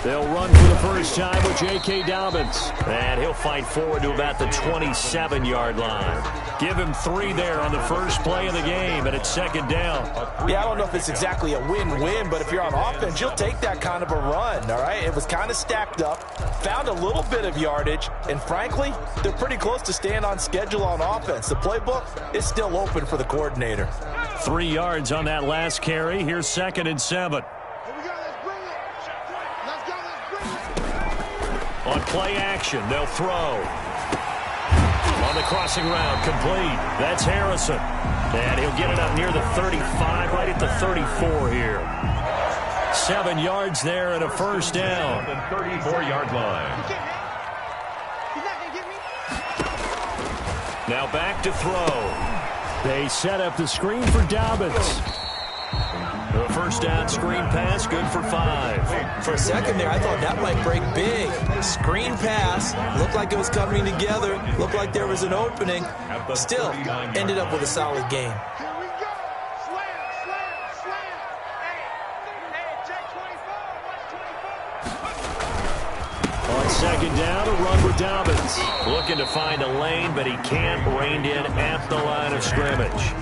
They'll run for the first time with J.K. Dobbins. And he'll fight forward to about the 27-yard line. Give him 3 there on the first play of the game, and it's second down. Yeah, I don't know if it's exactly a win-win, but if you're on offense, you'll take that kind of a run, all right? It was kind of stacked up, found a little bit of yardage, and frankly, they're pretty close to staying on schedule on offense. The playbook is still open for the coordinator. 3 yards on that last carry. Here's 2nd and 7. On play action, they'll throw. On the crossing route, complete. That's Harrison. And he'll get it up near the 35, right at the 34 here. 7 yards there and a first down. The 34-yard line. Now back to throw. They set up the screen for Dobbins. The first down screen pass, good for 5. For a second there, I thought that might break big. Screen pass, looked like it was coming together, looked like there was an opening. Still, ended up with a solid gain. On second down, a run with Dobbins. Looking to find a lane, but he can't rein in at the line of scrimmage.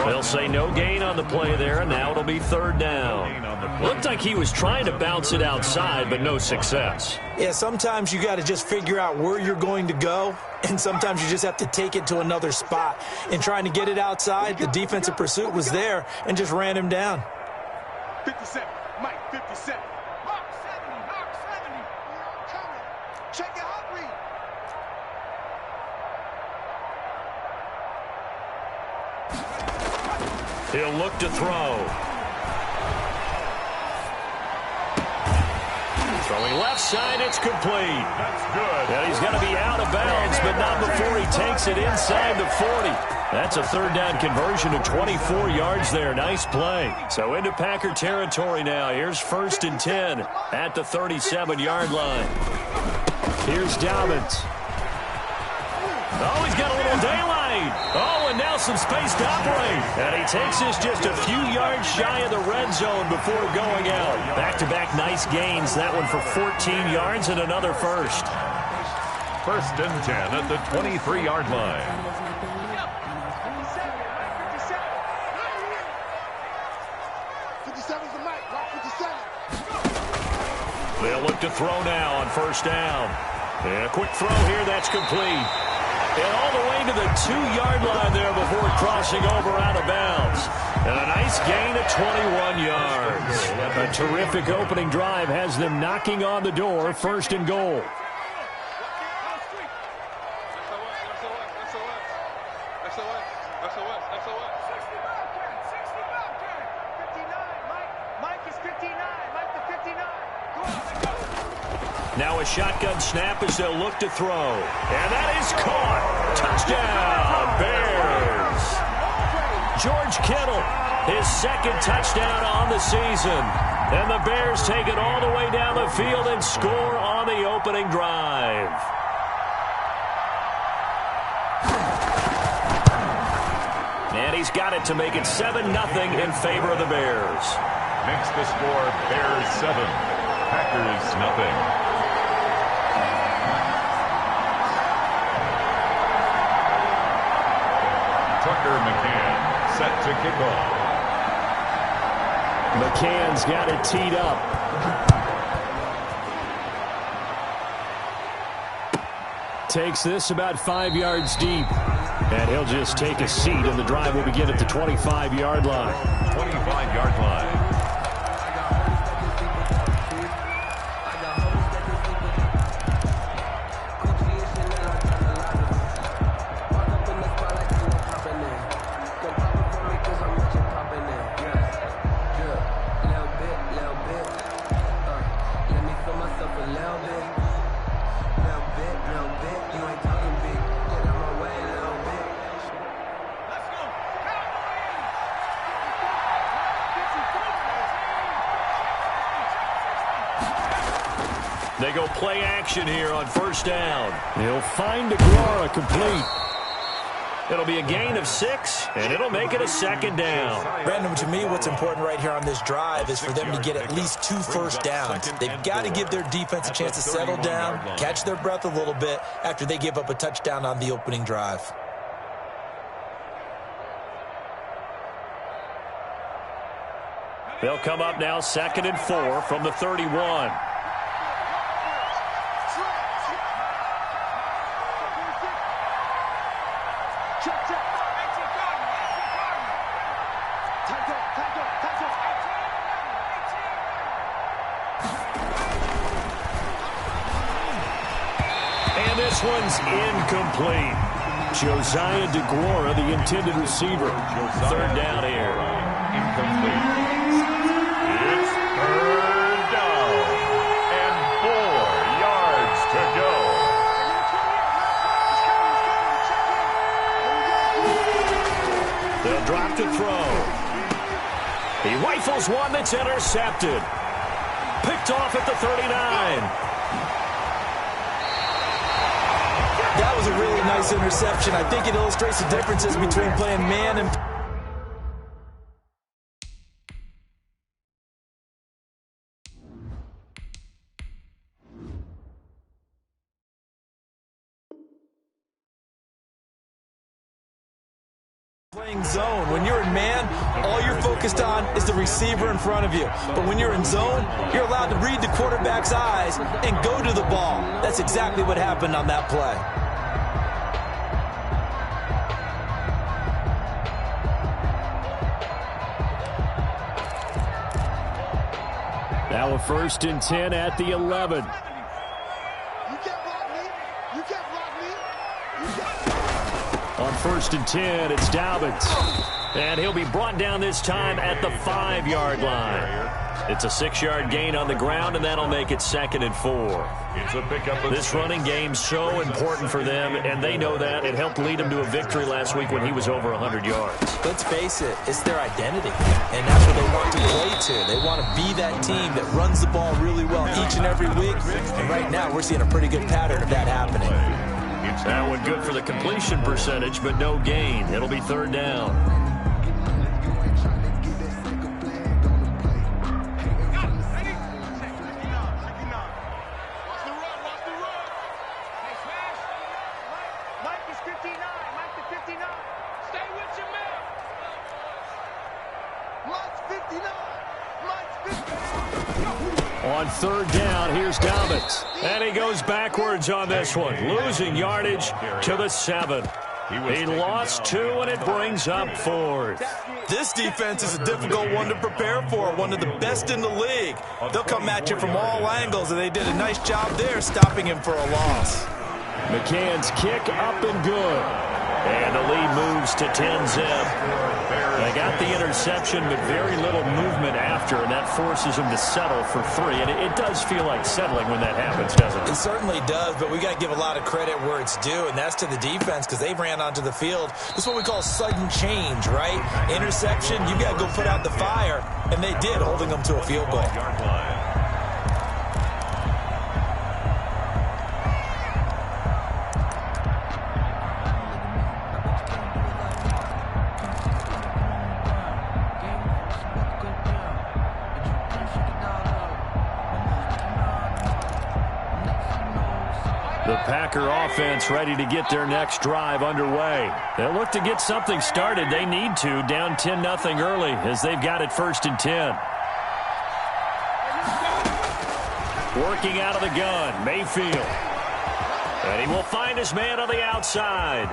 They'll say no gain on the play there, and now it'll be third down. Looked like he was trying to bounce it outside, but no success. Yeah, sometimes you got to just figure out where you're going to go, and sometimes you just have to take it to another spot. And trying to get it outside, the defensive pursuit was there and just ran him down. 57, Mike, 57. Mark 70, Mark 70. Check it out, Reed. He'll look to throw. Throwing left side, it's complete. That's good. And he's going to be out of bounds, but not before he takes it inside the 40. That's a third down conversion of 24 yards there. Nice play. So into Packer territory now. Here's 1st and 10 at the 37-yard line. Here's Dobbins. Oh, he's got a little daylight. Oh, and now some space to operate. And he takes this just a few yards shy of the red zone before going out. Back-to-back nice gains. That one for 14 yards and another first. 1st and 10 at the 23-yard line. They'll look to throw now on first down. And a quick throw here, that's complete. And all the way to the 2-yard line there before crossing over out of bounds. And a nice gain of 21 yards. A terrific opening drive has them knocking on the door, 1st and goal. Now a shotgun snap as they'll look to throw. And that is caught. Touchdown, Bears. George Kittle, his 2nd touchdown on the season. And the Bears take it all the way down the field and score on the opening drive. And he's got it to make it 7-0 in favor of the Bears. Makes the score Bears 7, Packers 0. Tucker McCann set to kick off. McCann's got it teed up. Takes this about 5 yards deep. And he'll just take a seat, and the drive will begin at the 25-yard line. 25-yard line. They go play action here on first down. He'll find Aguara complete. It'll be a gain of 6, and it'll make it a second down. Brandon, to me, what's important right here on this drive is for them to get at least 2 first downs. They've got to give their defense a chance to settle down, catch their breath a little bit after they give up a touchdown on the opening drive. They'll come up now 2nd and 4 from the 31. And this one's incomplete. Josiah DeGuara, the intended receiver. 3rd down here. Incomplete. It's 3rd down and 4 yards to go. They'll drop to throw. He rifles one that's intercepted. Picked off at the 39. That was a really nice interception. I think it illustrates the differences between playing man and playing zone. When you're in man, all you're focused on is the receiver in front of you. But when you're in zone, you're allowed to read the quarterback's eyes and go to the ball. That's exactly what happened on that play. Now a 1st and 10 at the 11. You can't block me. You can't block me. You can't. On 1st and 10, it's Dobbins. And he'll be brought down this time at the 5-yard line. It's a 6-yard gain on the ground, and that'll make it 2nd and 4. It's a pickup. This running game's so important for them, and they know that. It helped lead them to a victory last week when he was over 100 yards. Let's face it, it's their identity, and that's what they want to play to. They want to be that team that runs the ball really well each and every week, and right now we're seeing a pretty good pattern of that happening. That one good for the completion percentage, but no gain. It'll be 3rd down. On 3rd down, here's Dobbins. And he goes backwards on this one, losing yardage to the 7. He lost 2, and it brings up 4th. This defense is a difficult one to prepare for, one of the best in the league. They'll come at you from all angles, and they did a nice job there stopping him for a loss. McCann's kick up and good. And the lead moves to 10-zip. They got the interception, but very little movement after, and that forces them to settle for 3. And it does feel like settling when that happens, doesn't it? It certainly does, but we got to give a lot of credit where it's due, and that's to the defense because they ran onto the field. This is what we call sudden change, right? Interception, you got to go put out the fire, and they did, holding them to a field goal. The Packer offense ready to get their next drive underway. They'll look to get something started. They need to, down 10-0 early as they've got it 1st and 10. Working out of the gun, Mayfield. And he will find his man on the outside.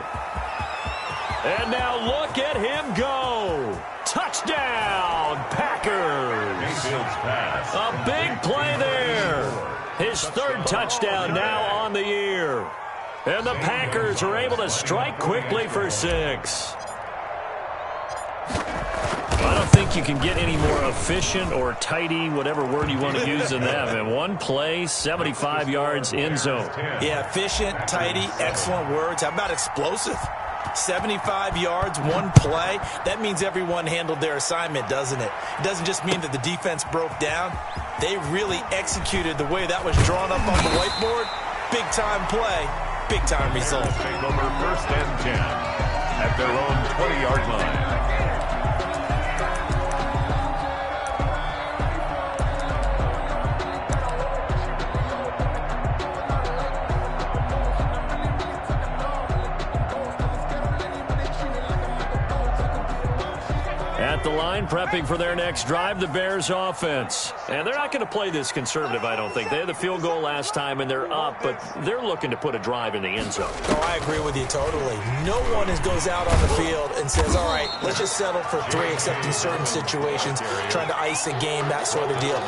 And now look at him go. Touchdown, Packers. Mayfield's pass. A big play there. His 3rd touchdown now on the year. And the Packers are able to strike quickly for 6. I don't think you can get any more efficient or tidy, whatever word you want to use in that. And one play, 75 yards in zone. Yeah, efficient, tidy, excellent words. How about explosive? 75 yards, one play. That means everyone handled their assignment, doesn't it? It doesn't just mean that the defense broke down. They really executed the way that was drawn up on the whiteboard. Big-time play, big-time result. Take over 1st and 10. at their own 20-yard line. At the line, prepping for their next drive, the Bears offense. And they're not going to play this conservative, I don't think. They had the field goal last time, and they're up, but they're looking to put a drive in the end zone. Oh, I agree with you totally. No one goes out on the field and says, all right, let's just settle for 3, except in certain situations, trying to ice a game, that sort of deal.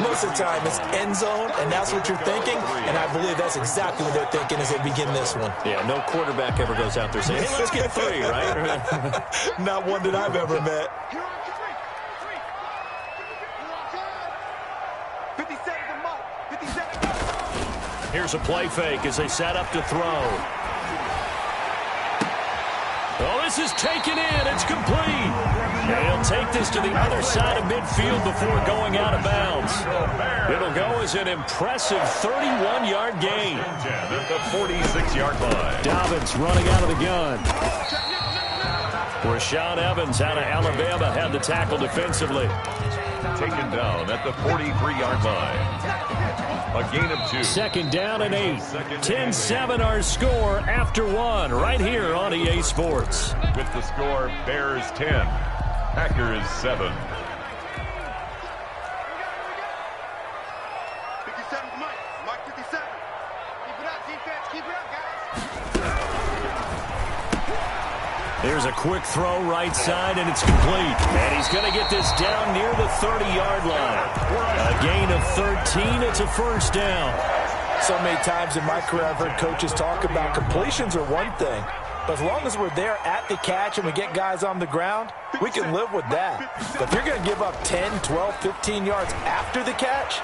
Most of the time, it's end zone, and that's what you're thinking, and I believe that's exactly what they're thinking as they begin this one. Yeah, no quarterback ever goes out there saying, hey, let's get 3, right? Not one that I've ever met. Here's a play fake as they set up to throw. Oh, this is taken in. It's complete. And he'll take this to the other side of midfield before going out of bounds. It'll go as an impressive 31-yard gain. At the 46-yard line. Dobbins running out of the gun. Rashaan Evans out of Alabama had the tackle defensively. Taken down at the 43-yard line. A gain of 2. 2nd down and 8. 10-7 our score after 1 right here on EA Sports. With the score, Bears 10, Packers 7. 57's Mike 57. Keep it up, defense. Keep it up, guys. There's a quick throw right side, and it's complete. And he's going to get this down near the 30-yard line. A gain of 13. It's a 1st down. So many times in my career, I've heard coaches talk about completions are one thing, but as long as we're there at the catch and we get guys on the ground, we can live with that. But if you're going to give up 10, 12, 15 yards after the catch,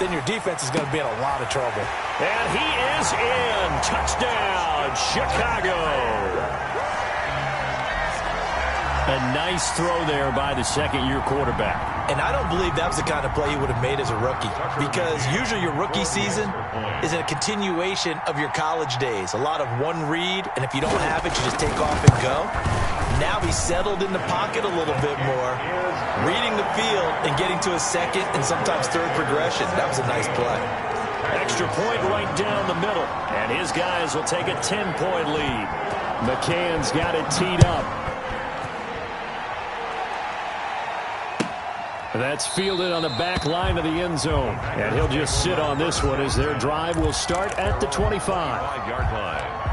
then your defense is going to be in a lot of trouble. And he is in. Touchdown, Chicago. A nice throw there by the 2nd-year quarterback. And I don't believe that was the kind of play he would have made as a rookie, because usually your rookie season is a continuation of your college days. A lot of one read, and if you don't have it, you just take off and go. Now he's settled in the pocket a little bit more, reading the field and getting to a 2nd and sometimes 3rd progression. That was a nice play. Extra point right down the middle, and his guys will take a 10-point lead. McCann's got it teed up. That's fielded on the back line of the end zone. And he'll just sit on this one as their drive will start at the 25. 5-yard line.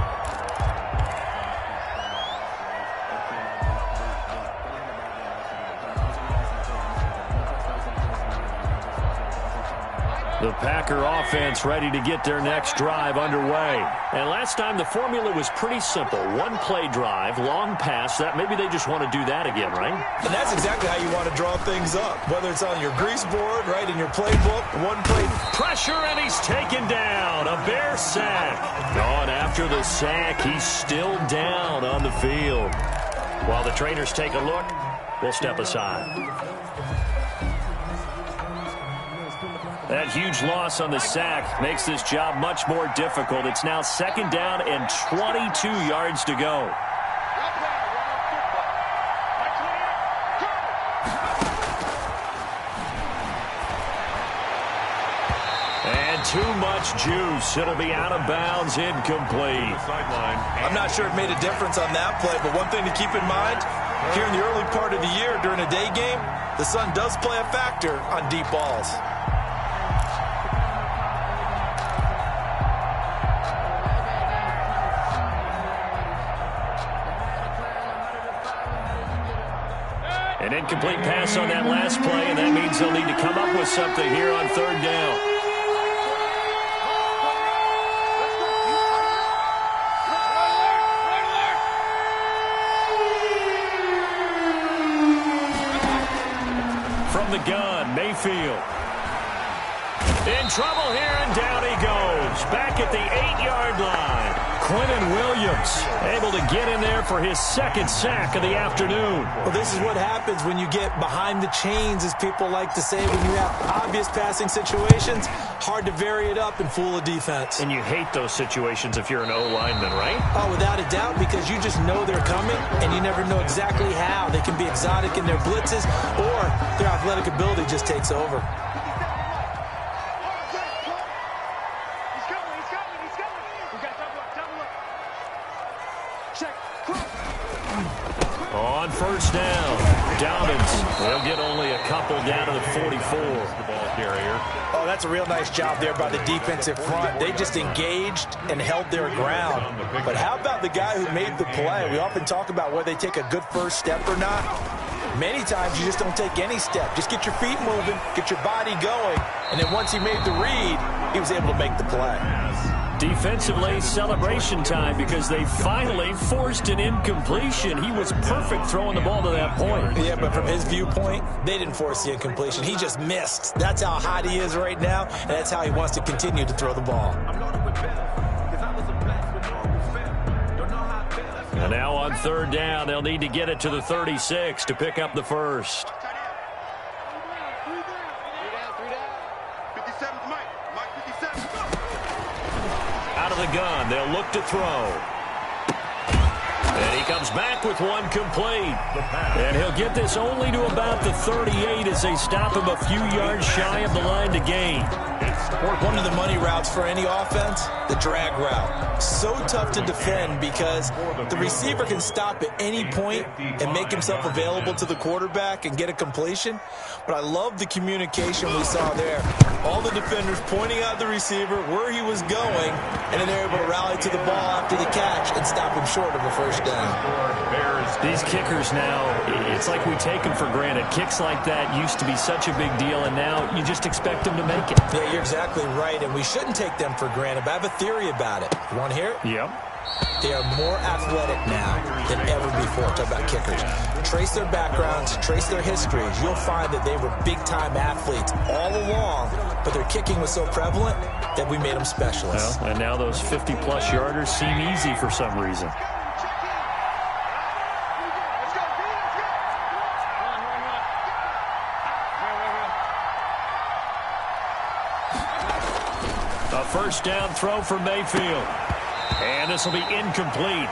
The Packer offense ready to get their next drive underway. And last time the formula was pretty simple. 1-play drive, long pass. That maybe they just want to do that again, right? And that's exactly how you want to draw things up. Whether it's on your grease board, right, in your playbook, 1-play. Pressure, and he's taken down. A Bear sack. Gone after the sack. He's still down on the field. While the trainers take a look, we'll step aside. That huge loss on the sack makes this job much more difficult. It's now 2nd down and 22 yards to go. And too much juice. It'll be out of bounds, incomplete. I'm not sure it made a difference on that play, but one thing to keep in mind, here in the early part of the year during a day game, the sun does play a factor on deep balls. An incomplete pass on that last play, and that means they'll need to come up with something here on 3rd down. From the gun, Mayfield. In trouble here, and down he goes. Back at the 8-yard line. Quinnen Williams able to get in there for his second sack of the afternoon. Well, this is what happens when you get behind the chains, as people like to say. When you have obvious passing situations, hard to vary it up and fool a defense. And you hate those situations if you're an O-lineman, right? Oh, without a doubt, because you just know they're coming, and you never know exactly how. They can be exotic in their blitzes, or their athletic ability just takes over. On first down, Dobbins, they'll get only a couple down to the 44. The ball carrier. Oh, that's a real nice job there by the defensive front. They just engaged and held their ground. But how about the guy who made the play? We often talk about whether they take a good first step or not. Many times you just don't take any step. Just get your feet moving, get your body going, and then once he made the read, he was able to make the play. Defensively, celebration time because they finally forced an incompletion. He was perfect throwing the ball to that point. Yeah, but from his viewpoint, they didn't force the incompletion. He just missed. That's how hot he is right now, and that's how he wants to continue to throw the ball. And now on third down, they'll need to get it to the 36 to pick up the first. Out of the gun, they'll look to throw. And he comes back with one complete. And he'll get this only to about the 38 as they stop him a few yards shy of the line to gain. One of the money routes for any offense, the drag route. So tough to defend because the receiver can stop at any point and make himself available to the quarterback and get a completion. But I love the communication we saw there. All the defenders pointing out the receiver where he was going, and then they're able to rally to the ball after the catch and stop him short of a first down. These kickers now, it's like we take them for granted. Kicks like that used to be such a big deal, and now you just expect them to make it. Yeah, you're exactly right, and we shouldn't take them for granted, but I have a theory about it. You want to hear it? Yep. They are more athletic now than ever before. Talk about kickers. Trace their backgrounds, trace their histories. You'll find that they were big-time athletes all along, but their kicking was so prevalent that we made them specialists. Well, and now those 50-plus yarders seem easy for some reason. A first down throw for Mayfield. And this will be incomplete.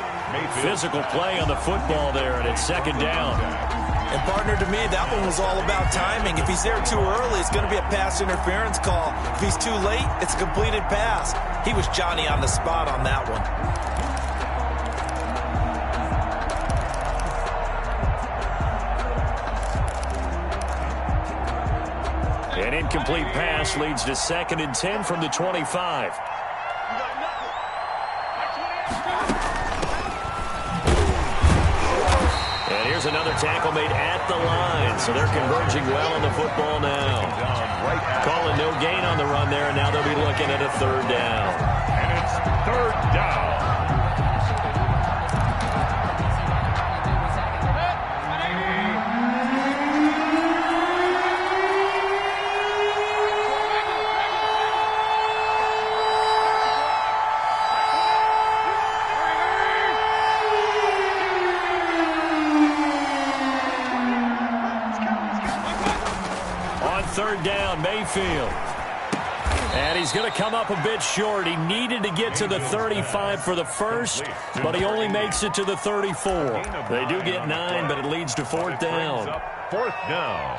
Physical play on the football there, and it's second down. And partner, to me, that one was all about timing. If he's there too early, it's going to be a pass interference call. If he's too late, it's a completed pass. He was Johnny on the spot on that one. An incomplete pass leads to 2nd and 10 from the 25. And here's another tackle made at the line, so they're converging well on the football now. Calling no gain on the run there, and now they'll be looking at a third down. And it's third down. Third down, Mayfield. And he's going to come up a bit short. He needed to get to the 35 for the first, but he only makes it to the 34. They do get 9, but it leads to fourth down. Fourth down.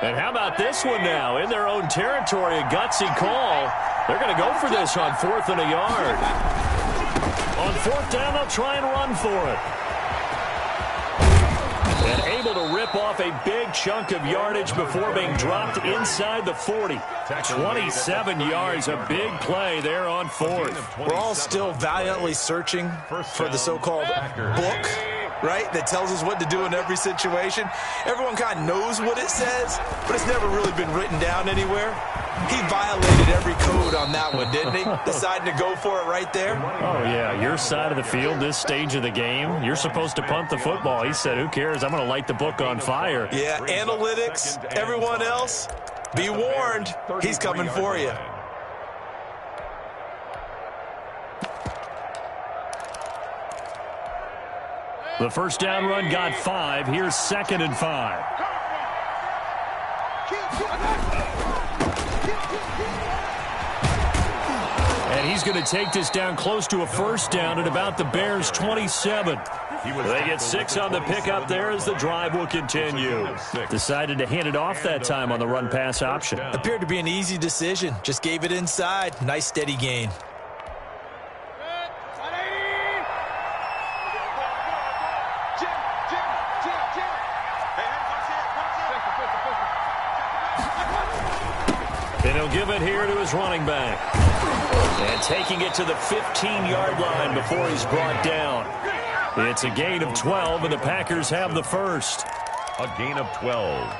And how about this one now? In their own territory, a gutsy call. They're going to go for this on 4th and a yard. On 4th down, they'll try and run for it. And able to rip off a big chunk of yardage before being dropped inside the 40. 27 yards, a big play there on 4th. We're all still valiantly searching for the so-called book, right, that tells us what to do in every situation. Everyone kind of knows what it says, but it's never really been written down anywhere. He violated every code on that one, didn't he? Deciding to go for it right there. Oh, yeah. Your side of the field, this stage of the game, you're supposed to punt the football. He said, who cares? I'm going to light the book on fire. Yeah, analytics, everyone else, be warned. He's coming for you. The first down run got 5. Here's 2nd and 5. And he's going to take this down close to a first down at about the Bears' 27. They get 6 on the pickup there as the drive will continue. Decided to hand it off that time on the run-pass option. Appeared to be an easy decision. Just gave it inside. Nice steady gain. And he'll give it here to his running back. And taking it to the 15-yard line before he's brought down. It's a gain of 12, and the Packers have the first. A gain of 12.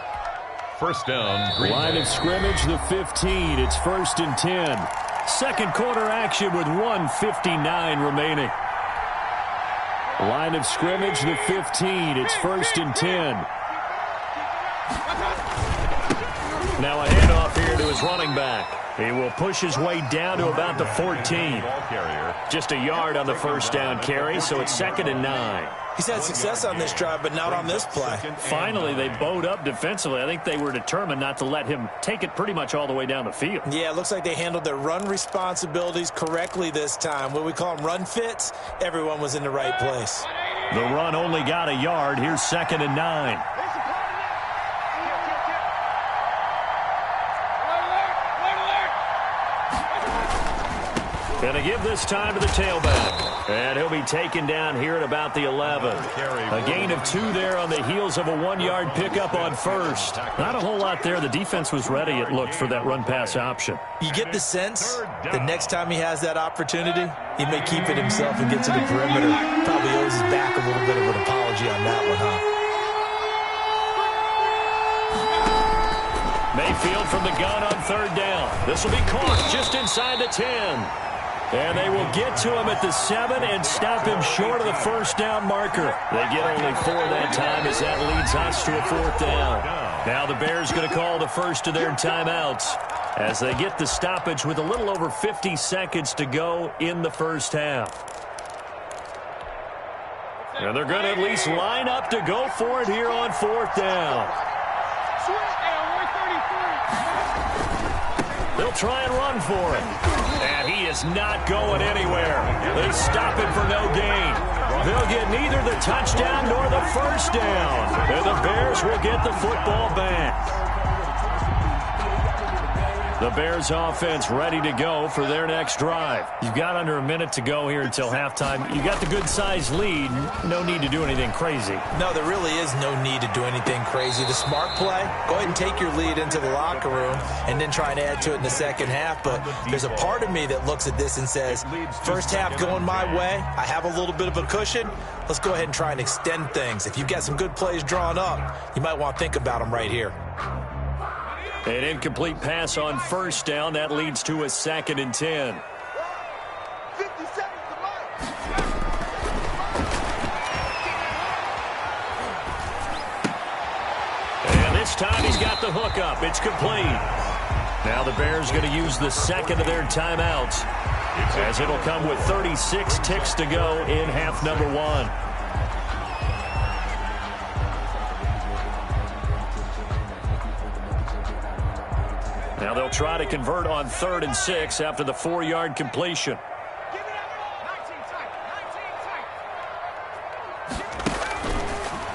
First down, Green Bay. Line of scrimmage, the 15. It's 1st and 10. Second quarter action with 1:59 remaining. Line of scrimmage, the 15. It's 1st and 10. Now a handoff here to his running back. He will push his way down to about the 14. Just a yard on the first down carry, so it's 2nd and 9. He's had success on this drive, but not on this play. Finally, they bowed up defensively. I think they were determined not to let him take it pretty much all the way down the field. Yeah, it looks like they handled their run responsibilities correctly this time. What we call them run fits, everyone was in the right place. The run only got a yard. Here's 2nd and 9. Going to give this time to the tailback. And he'll be taken down here at about the 11. A gain of 2 there on the heels of a 1-yard pickup on first. Not a whole lot there. The defense was ready, it looked, for that run-pass option. You get the sense that next time he has that opportunity, he may keep it himself and get to the perimeter. Probably owes his back a little bit of an apology on that one, huh? Mayfield from the gun on 3rd down. This will be caught just inside the 10. And they will get to him at the 7 and stop him short of the first down marker. They get only 4 that time as that leads us to a 4th down. Now the Bears going to call the first of their timeouts as they get the stoppage with a little over 50 seconds to go in the first half. And they're going to at least line up to go for it here on 4th down. They'll try and run for it. And he is not going anywhere. They stop him for no gain. They'll get neither the touchdown nor the first down. And the Bears will get the football back. The Bears offense ready to go for their next drive. You've got under a minute to go here until halftime. You got the good-sized lead. No need to do anything crazy. No, there really is no need to do anything crazy. The smart play, go ahead and take your lead into the locker room and then try and add to it in the second half. But there's a part of me that looks at this and says, first half going my way, I have a little bit of a cushion. Let's go ahead and try and extend things. If you've got some good plays drawn up, you might want to think about them right here. An incomplete pass on first down. That leads to a 2nd and 10. 50 seconds to life. And this time he's got the hook up. It's complete. Now the Bears going to use the 2nd of their timeouts as it'll come with 36 ticks to go in half number 1. Now they'll try to convert on 3rd and 6 after the 4-yard completion.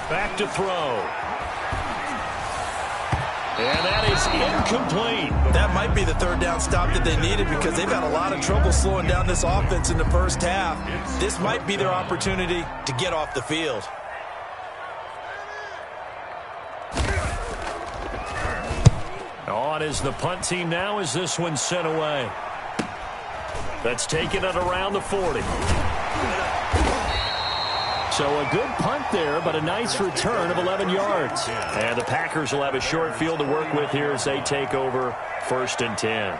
Back to throw. And that is incomplete. That might be the 3rd down stop that they needed because they've had a lot of trouble slowing down this offense in the first half. This might be their opportunity to get off the field. On is the punt team now as this one's sent away. That's taken it around the 40. So a good punt there, but a nice return of 11 yards. And the Packers will have a short field to work with here as they take over 1st and 10.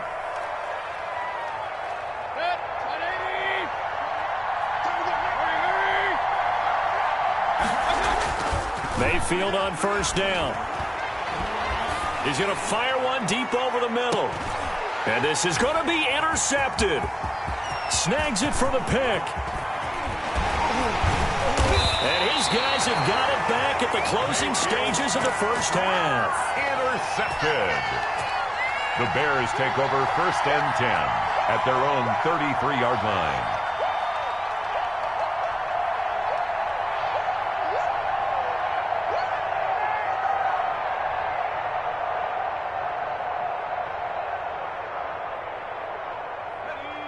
Mayfield on first down. He's going to fire one deep over the middle. And this is going to be intercepted. Snags it for the pick. And his guys have got it back at the closing stages of the first half. Intercepted. The Bears take over 1st and 10 at their own 33-yard line.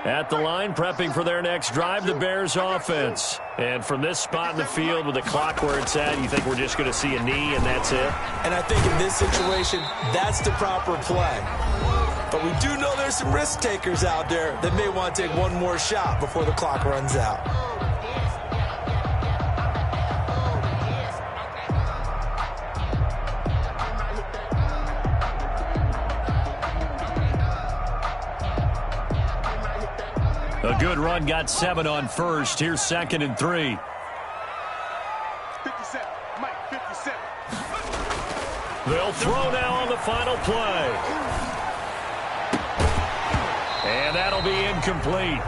At the line, prepping for their next drive, the Bears offense. And from this spot in the field with the clock where it's at, you think we're just going to see a knee and that's it? And I think in this situation, that's the proper play. But we do know there's some risk takers out there that may want to take one more shot before the clock runs out. A good run, got 7 on first. Here's 2nd and 3. 57, Mike, 57. They'll throw now on the final play. And that'll be incomplete.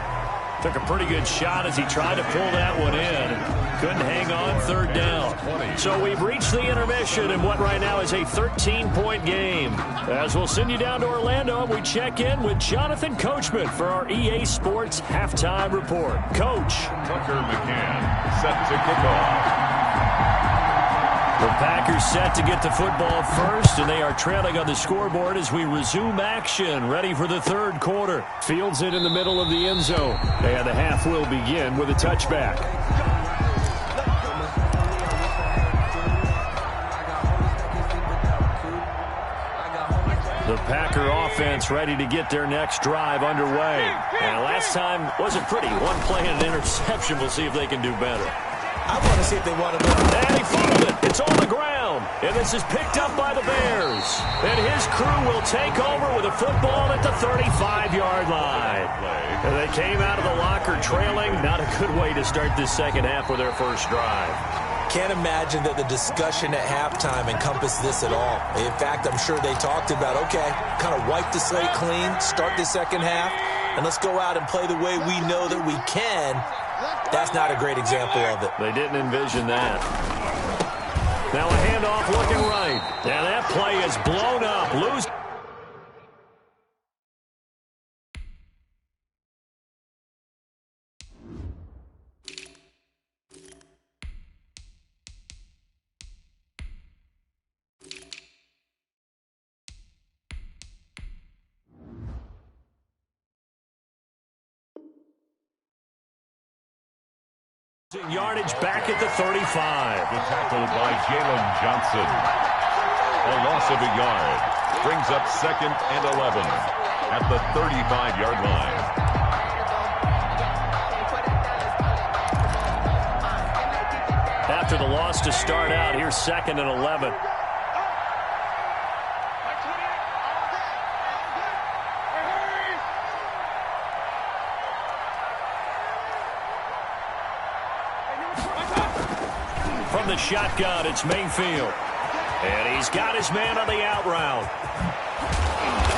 Took a pretty good shot as he tried to pull that one in. Couldn't hang on 3rd down. So we've reached the intermission in what right now is a 13-point game. As we'll send you down to Orlando, we check in with Jonathan Coachman for our EA Sports Halftime Report. Coach. Tucker McCann set to kick off. The Packers set to get the football first, and they are trailing on the scoreboard as we resume action, ready for the 3rd quarter. Fields it in the middle of the end zone, and the half will begin with a touchback. The Packer offense ready to get their next drive underway. And last time wasn't pretty. One play and an interception. We'll see if they can do better. I want to see if they want to win. And he fumbled it. It's on the ground. And this is picked up by the Bears. And his crew will take over with a football at the 35-yard line. And they came out of the locker trailing. Not a good way to start this second half with their first drive. Can't imagine that the discussion at halftime encompassed this at all. In fact, I'm sure they talked about, okay, kind of wipe the slate clean, start the second half, and let's go out and play the way we know that we can. That's not a great example of it. They didn't envision that. Now a handoff looking right. Now that play is blown up. Lose. Yardage back at the 35. The tackle by Jalen Johnson. A loss of a yard. Brings up 2nd and 11 at the 35-yard line. After the loss to start out, here's 2nd and 11. From the shotgun, it's Mayfield. And he's got his man on the out route.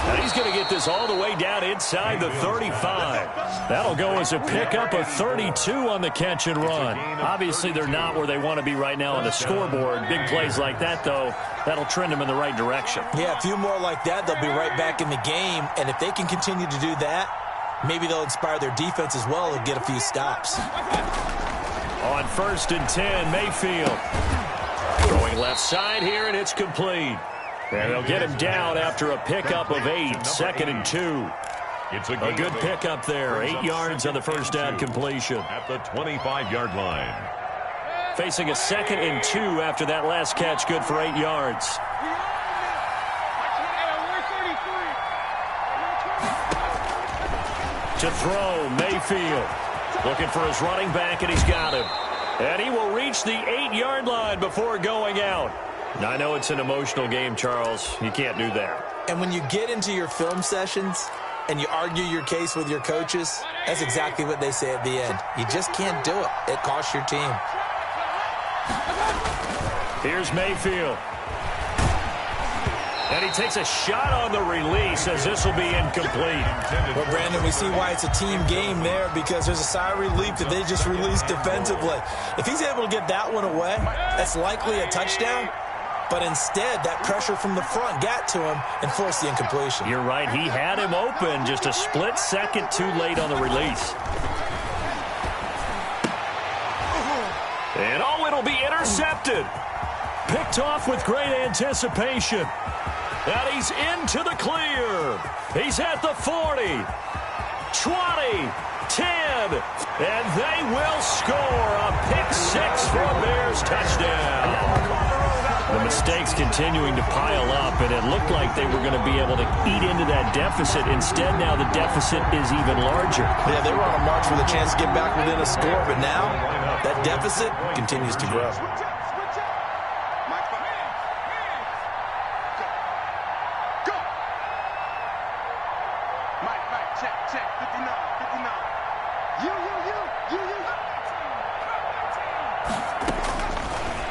And he's going to get this all the way down inside the 35. That'll go as a pickup of 32 on the catch and run. Obviously, they're not where they want to be right now on the scoreboard. Big plays like that, though, that'll trend them in the right direction. Yeah, a few more like that, they'll be right back in the game. And if they can continue to do that, maybe they'll inspire their defense as well and get a few stops. On 1st and 10, Mayfield. Going left side here, and it's complete. And they'll get him down after a pickup of 8, 2nd and 2. It's a good pickup there, 8 yards on the first down completion. At the 25-yard line. Facing a 2nd and 2 after that last catch, good for 8 yards. To throw, Mayfield. Looking for his running back, and he's got him. And he will reach the 8-yard line before going out. Now, I know it's an emotional game, Charles. You can't do that. And when you get into your film sessions and you argue your case with your coaches, that's exactly what they say at the end. You just can't do it. It costs your team. Here's Mayfield. And he takes a shot on the release as this will be incomplete. Well, Brandon, we see why it's a team game there, because there's a sigh of relief that they just released defensively. If he's able to get that one away, that's likely a touchdown. But instead, that pressure from the front got to him and forced the incompletion. You're right. He had him open, just a split second too late on the release. And oh, it'll be intercepted. Picked off with great anticipation. And he's into the clear. He's at the 40, 20, 10, and they will score a pick-6 for a Bears touchdown. The mistakes continuing to pile up, and it looked like they were going to be able to eat into that deficit. Instead, now the deficit is even larger. Yeah, they were on a march with a chance to get back within a score, but now that deficit continues to grow.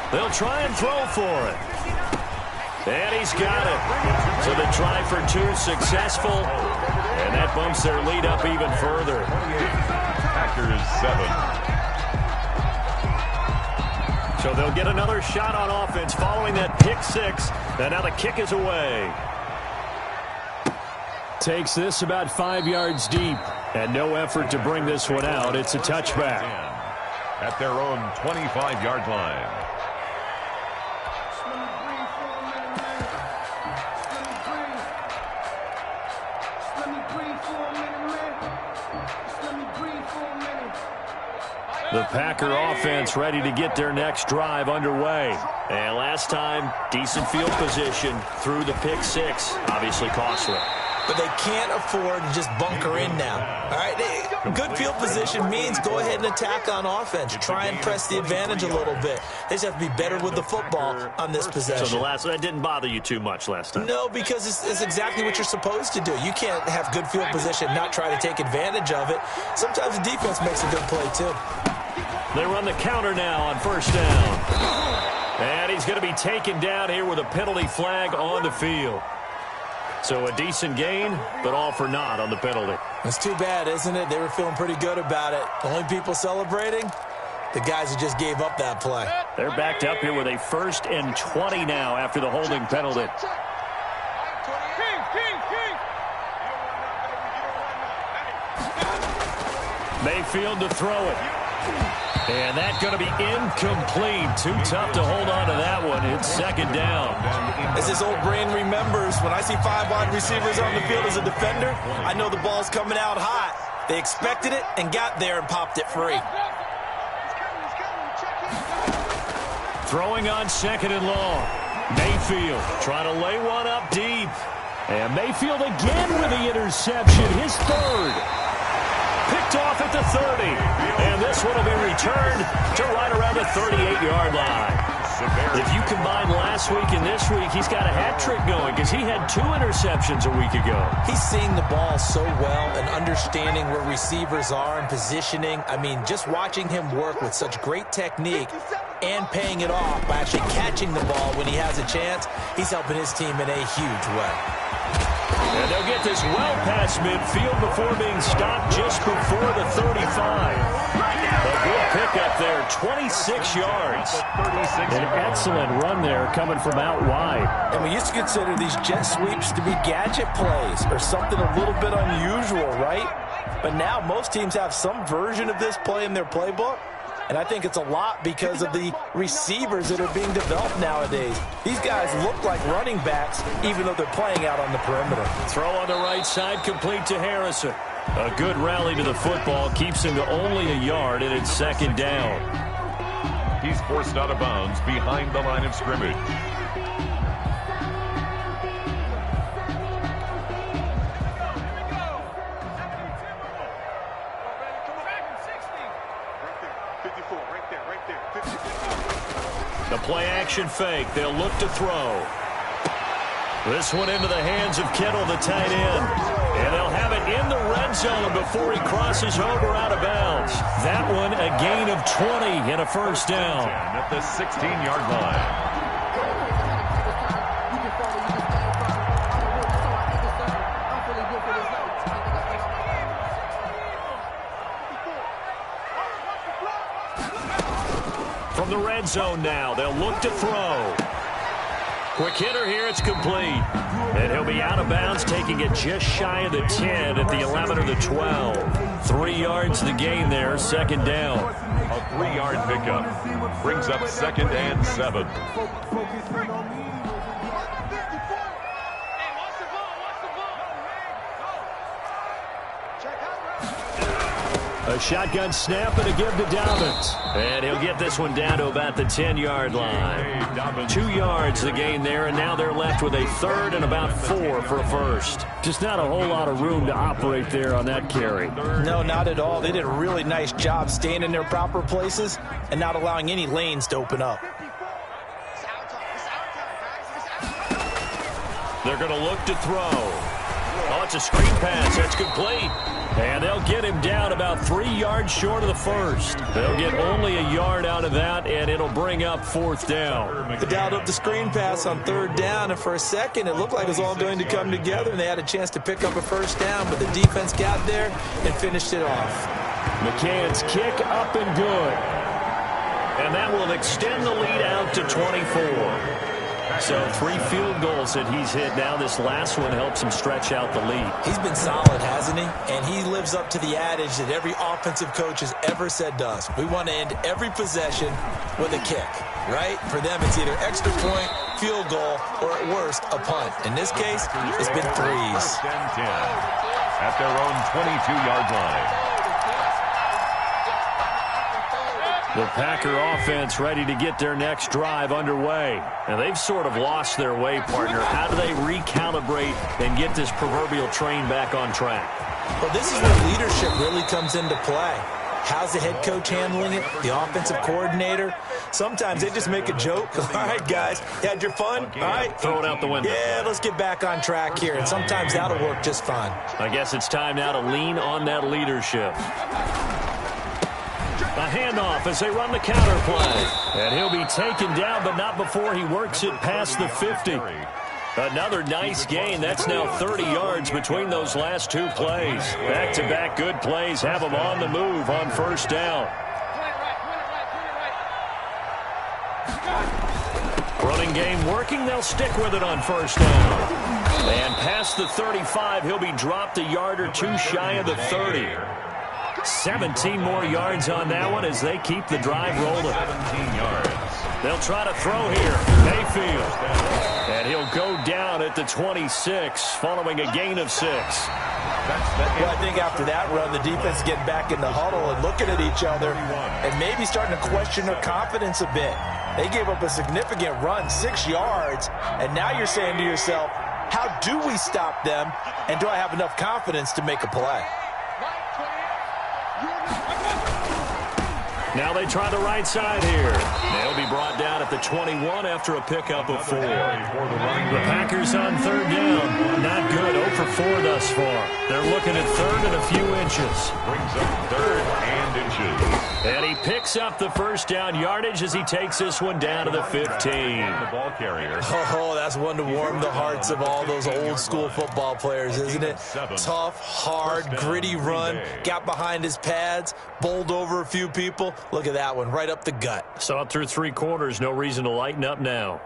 They'll try and throw for it. And he's got it. So the try for 2 successful. And that bumps their lead up even further. Packers 7. So they'll get another shot on offense following that pick-6. And now the kick is away. Takes this about 5 yards deep. And no effort to bring this one out. It's a touchback. At their own 25-yard line. The Packer offense ready to get their next drive underway. And last time, decent field position through the pick-6. Obviously costly. But they can't afford to just bunker in now. All right, good field position means go ahead and attack on offense. Try and press the advantage a little bit. They just have to be better with the football on this possession. So that didn't bother you too much last time? No, because it's exactly what you're supposed to do. You can't have good field position, not try to take advantage of it. Sometimes the defense makes a good play, too. They run the counter now on first down. And he's going to be taken down here with a penalty flag on the field. So a decent gain, but all for naught on the penalty. It's too bad, isn't it? They were feeling pretty good about it. The only people celebrating, the guys who just gave up that play. They're backed up here with a 1st and 20 now after the holding penalty. Mayfield to throw it. And that's going to be incomplete. Too tough to hold on to that one. It's 2nd down. As his old brain remembers, when I see 5 wide receivers on the field as a defender, I know the ball's coming out hot. They expected it and got there and popped it free. Throwing on 2nd and long. Mayfield trying to lay one up deep. And Mayfield again with the interception. His 3rd. Picked off at the 30. And this one will be returned to right around the 38-yard line. If you combine last week and this week, he's got a hat trick going because he had 2 interceptions a week ago. He's seeing the ball so well and understanding where receivers are and positioning. I mean, just watching him work with such great technique and paying it off by actually catching the ball when he has a chance, he's helping his team in a huge way. And they'll get this well past midfield before being stopped just before the 35. A good pickup there, 26 yards. An excellent run there coming from out wide. And we used to consider these jet sweeps to be gadget plays or something a little bit unusual, right? But now most teams have some version of this play in their playbook. And I think it's a lot because of the receivers that are being developed nowadays. These guys look like running backs, even though they're playing out on the perimeter. Throw on the right side, complete to Harrison. A good rally to the football, keeps him to only a yard, and it's 2nd down. He's forced out of bounds behind the line of scrimmage. The play-action fake. They'll look to throw. This one into the hands of Kittle, the tight end. And they'll have it in the red zone before he crosses over out of bounds. That one a gain of 20 and a 1st down. At the 16-yard line. red zone now. They'll look to throw. Quick hitter here. It's complete. And he'll be out of bounds, taking it just shy of the 10 at the 11 or the 12. 3 yards the gain there, second down. A 3-yard pickup brings up 2nd and 7. A shotgun snap and a give to Dobbins. And he'll get this one down to about the 10-yard line. 2 yards the gain there, and now they're left with a 3rd and about 4 for a first. Just not a whole lot of room to operate there on that carry. No, not at all. They did a really nice job staying in their proper places and not allowing any lanes to open up. They're going to look to throw. Oh, it's a screen pass. That's complete. And they'll get him down about 3 yards short of the first. They'll get only a yard out of that, and it'll bring up 4th down. They dialed up the screen pass on 3rd down, and for a second, it looked like it was all going to come together, and they had a chance to pick up a first down, but the defense got there and finished it off. McCann's kick up and good. And that will extend the lead out to 24. So 3 field goals that he's hit now. This last one helps him stretch out the lead. He's been solid, hasn't he? And he lives up to the adage that every offensive coach has ever said to us. We want to end every possession with a kick, right? For them, it's either extra point, field goal, or at worst, a punt. In this case, it's been 3s. At their own 22-yard line. The Packer offense ready to get their next drive underway. And they've sort of lost their way, partner. How do they recalibrate and get this proverbial train back on track? Well, this is where leadership really comes into play. How's the head coach handling it? The offensive coordinator? Sometimes they just make a joke. All right, guys, you had your fun? All right. Throw it out the window. Yeah, let's get back on track here. And sometimes that'll work just fine. I guess it's time now to lean on that leadership. A handoff as they run the counter play. And he'll be taken down, but not before he works it past the 50. Another nice gain. That's now 30 yards between those last 2 plays. Back-to-back good plays have them on the move on first down. Running game working. They'll stick with it on first down. And past the 35, he'll be dropped a yard or 2 shy of the 30. 17 more yards on that one as they keep the drive rolling. 17 yards. They'll try to throw here. Mayfield. And he'll go down at the 26 following a gain of 6. Well, I think after that run, the defense getting back in the huddle and looking at each other and maybe starting to question their confidence a bit. They gave up a significant run, 6 yards, and now you're saying to yourself, how do we stop them, and do I have enough confidence to make a play? Now they try the right side here. They'll be brought down at the 21 after a pickup of 4. The Packers on 3rd down. Not good. 0 for 4 thus far. They're looking at 3rd and a few inches. Brings up 3rd and inches. And he picks up the first down yardage as he takes this one down to the 15. The ball carrier. Oh, that's one to warm the hearts of all those old school football players, isn't it? Tough, hard, gritty run. Got behind his pads, bowled over a few people. Look at that one, right up the gut. Saw it through 3 quarters. No reason to lighten up now.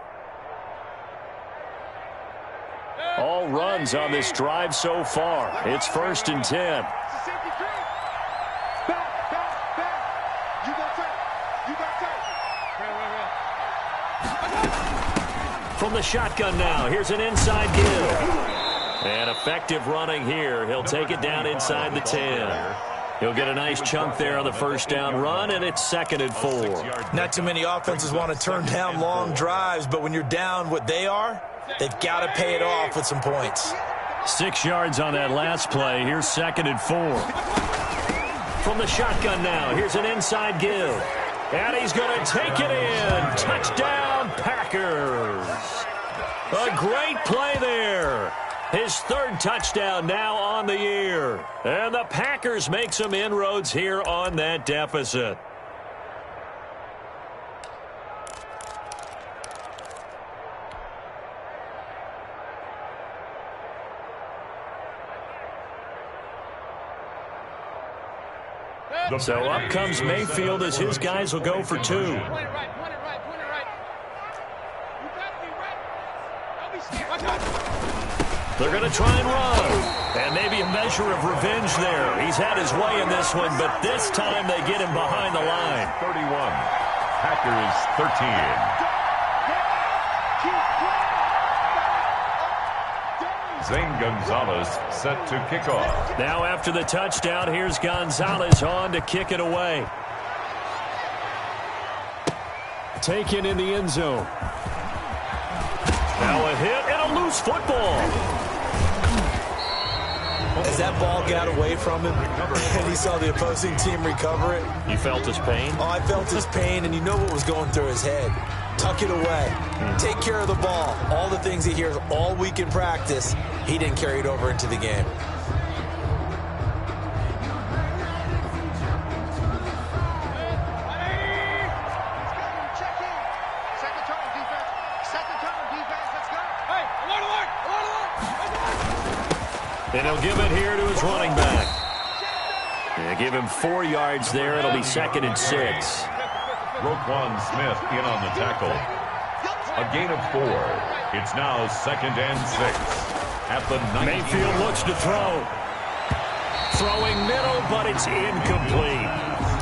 All runs on this drive so far. It's 1st and 10. From the shotgun now, here's an inside give. And effective running here. He'll take it down inside the 10. He'll get a nice chunk there on the first down run, and it's 2nd and 4. Not too many offenses want to turn down long drives, but when you're down what they are, they've got to pay it off with some points. 6 yards on that last play. Here's 2nd and 4. From the shotgun now, here's an inside give. And he's going to take it in. Touchdown, Packers. A great play there. His 3rd touchdown now on the year. And the Packers make some inroads here on that deficit. So up comes Mayfield as his guys will go for 2. They're going to try and run. And maybe a measure of revenge there. He's had his way in this one, but this time they get him behind the line. 31. Packers 13. Zane Gonzalez set to kick off. Now after the touchdown, here's Gonzalez on to kick it away. Taken in the end zone. Now a hit and a loose football. As that ball got away from him and he saw the opposing team recover it. You felt his pain? Oh, I felt his pain, and you know what was going through his head. Tuck it away. Take care of the ball. All the things he hears all week in practice, he didn't carry it over into the game. And he'll give it here to his running back. Yeah, give him 4 yards there. It'll be 2nd and 6. Roquan Smith in on the tackle. A gain of 4. It's now 2nd and 6. At the 19. Mayfield looks to throw. Throwing middle, but it's incomplete.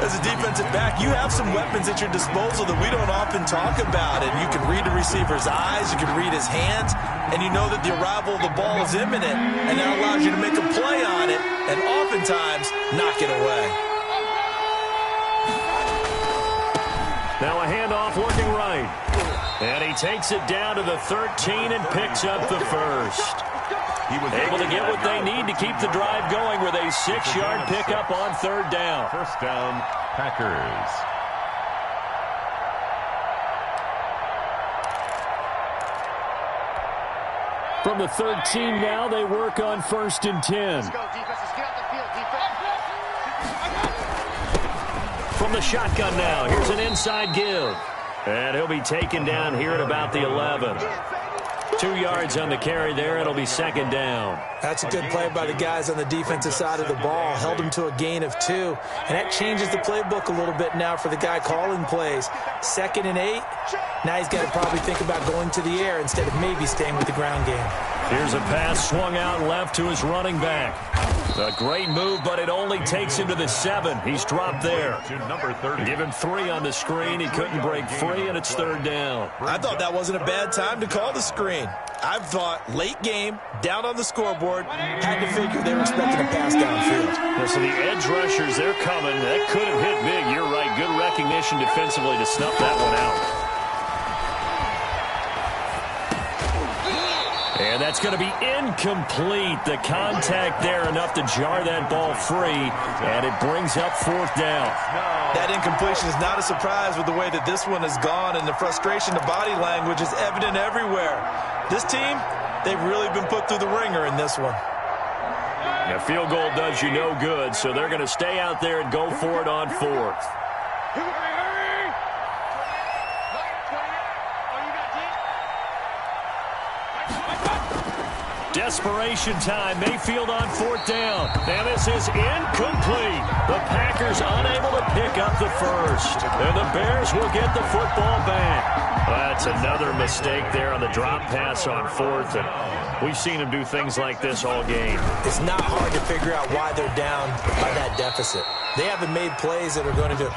As a defensive back, you have some weapons at your disposal that we don't often talk about. And you can read the receiver's eyes, you can read his hands, and you know that the arrival of the ball is imminent. And that allows you to make a play on it and oftentimes knock it away. Now a handoff looking right. And he takes it down to the 13 and picks up the first. He was able to get what they need to keep the drive going with a 6-yard pickup on 3rd down. First down, Packers. From the 13 now, they work on 1st and 10. Let's go, defense. Let's get out the field, defense. From the shotgun now, here's an inside give. And he'll be taken down here at about the 11. 2 yards on the carry there. It'll be 2nd down. That's a good play by the guys on the defensive side of the ball. Held him to a gain of 2. And that changes the playbook a little bit now for the guy calling plays. 2nd and 8. Now he's got to probably think about going to the air instead of maybe staying with the ground game. Here's a pass swung out left to his running back. A great move, but it only takes him to the 7. He's dropped there. To number 30. Give him 3 on the screen. He couldn't break free, and it's 3rd down. I thought that wasn't a bad time to call the screen. I've thought late game, down on the scoreboard, had to figure they were expecting a pass downfield. So the edge rushers, they're coming. That could have hit big. You're right. Good recognition defensively to snuff that one out. And that's going to be incomplete. The contact there enough to jar that ball free, and it brings up 4th down. That incompletion is not a surprise with the way that this one has gone, and the frustration of body language is evident everywhere. This team, they've really been put through the ringer in this one. A field goal does you no good, so they're going to stay out there and go for it on 4th. Desperation time. Mayfield on 4th down. And this is incomplete. The Packers unable to pick up the first. And the Bears will get the football back. That's another mistake there on the drop pass on 4th. And we've seen them do things like this all game. It's not hard to figure out why they're down by that deficit. They haven't made plays that are going to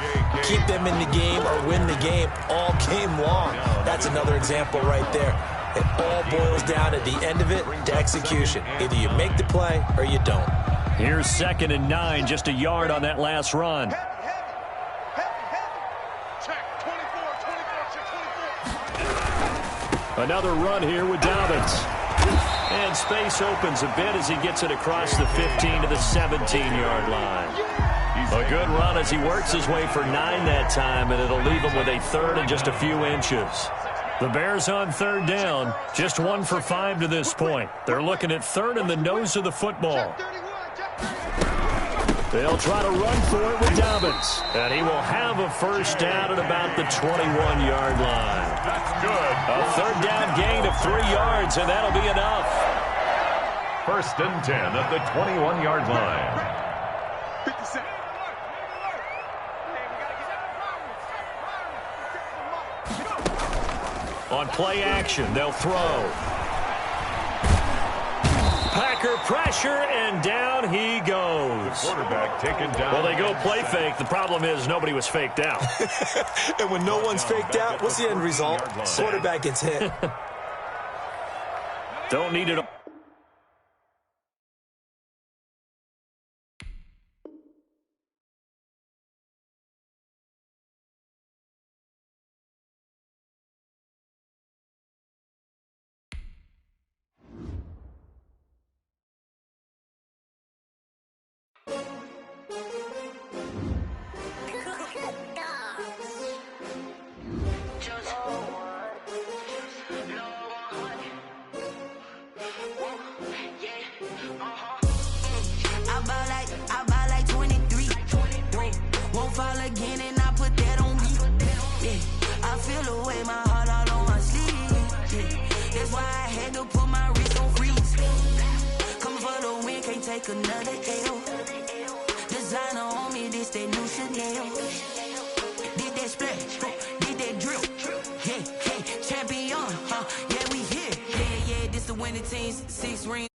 keep them in the game or win the game all game long. That's another example right there. It all boils down at the end of it to execution. Either you make the play or you don't. Here's 2nd and 9, just a yard on that last run. Another run here with Dobbins. And space opens a bit as he gets it across the 15 to the 17-yard line. A good run as he works his way for 9 that time, and it'll leave him with a 3rd and just a few inches. The Bears on 3rd down, just 1 for 5 to this point. They're looking at 3rd in the nose of the football. They'll try to run for it with Dobbins. And he will have a first down at about the 21-yard line. That's good. A 3rd down gain of 3 yards, and that'll be enough. 1st and 10 at the 21-yard line. 57. On play action, they'll throw. playmaker, pressure, and down he goes. The quarterback taken down. Well, they go play fake. The problem is nobody was faked out. And when no one's faked out, what's the end result? Quarterback gets hit. Don't need it. I buy like 23. Won't fall again and I put that on me. Yeah, I feel away my heart all on my sleeve. Yeah, that's why I had to put my wrist on freeze. Come for the win, can't take another L. Designer on me, this that new Chanel. Did that splash, did that drip. Yeah, champion, yeah, we here. Yeah, this the winning teams, 6 rings.